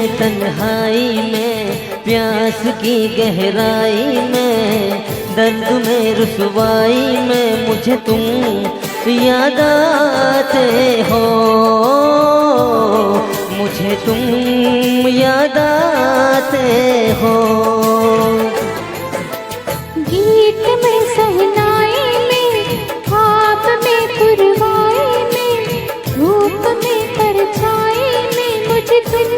में तन्हाई में, प्यास की गहराई में, दर्द में रुसवाई में मुझे तुम याद आते हो, मुझे तुम याद आते हो। गीत में सहनाई में, ख्वाब में पुरवाई में, धूप में परछाई में मुझे तुम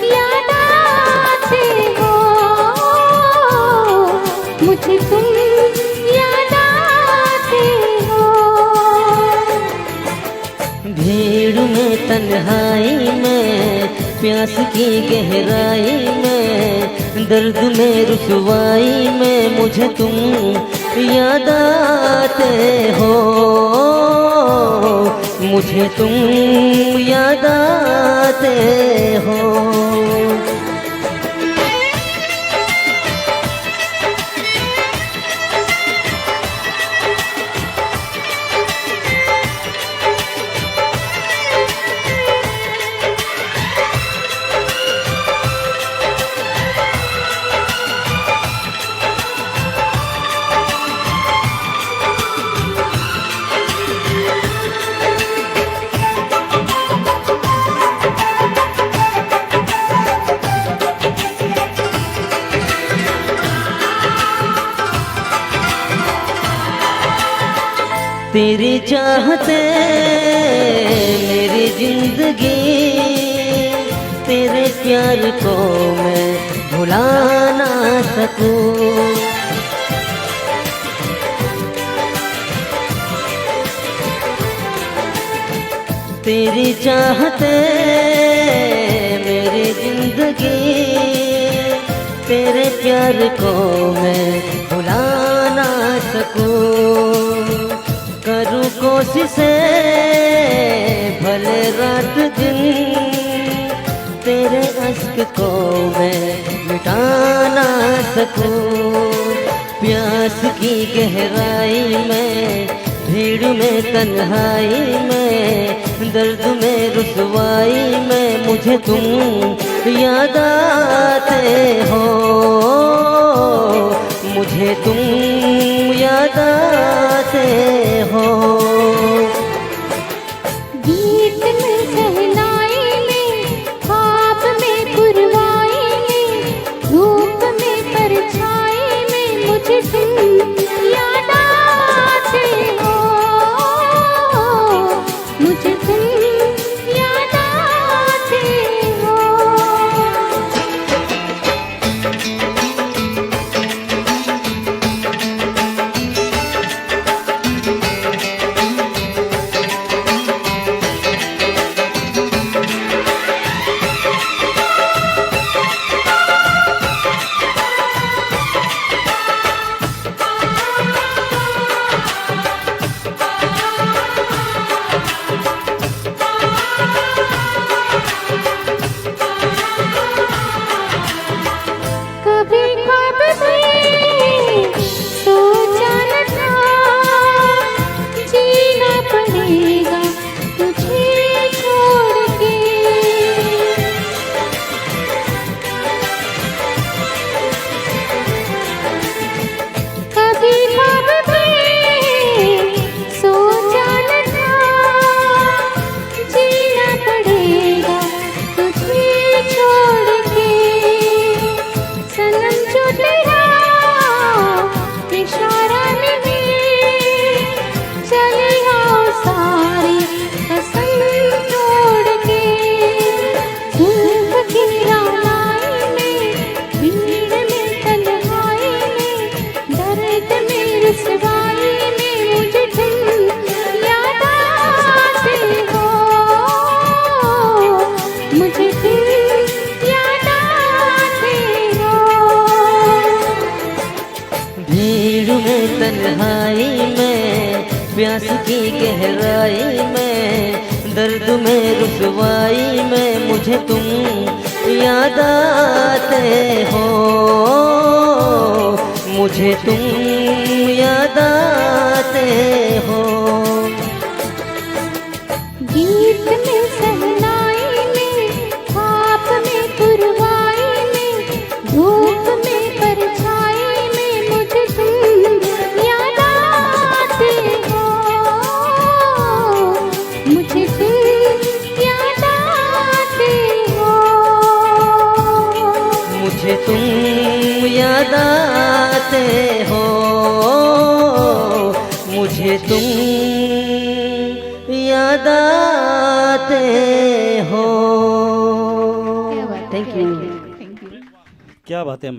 याद आते हो, मुझे तुम याद आते हो। भीड़ में तन्हाई में, प्यास की गहराई में, दर्द में रुसवाई में मुझे तुम याद आते हो, मुझे तुम याद आते हो। तेरी चाहते मेरी जिंदगी, तेरे प्यार को मैं भुला ना सकूं। तेरी चाहते मेरी जिंदगी, तेरे प्यार को मैं भुला ना सकूं। करूँ कोशिशें भले रात दिन, तेरे अश्क को मैं मिटा ना सकूं। प्यास की गहराई में, भीड़ में तन्हाई में, दर्द में रुसवाई में मुझे तुम याद आते हो, मुझे तुम याद आते हो। गीत में सहनाई में, ख्वाब में पुरवाई में, धूप में परछाई में मुझे तुम याद आते हो, मुझे तुम याद आते हो। तन्हाई में, प्यास की गहराई में, दर्द में रुसवाई में मुझे तुम याद आते हो, मुझे तुम याद आते हो। गीत में सहनाई में, ख्वाब में आते हो, मुझे तुम याद आते हो। क्या बात है, थैंक यू। Thank you. क्या बात है।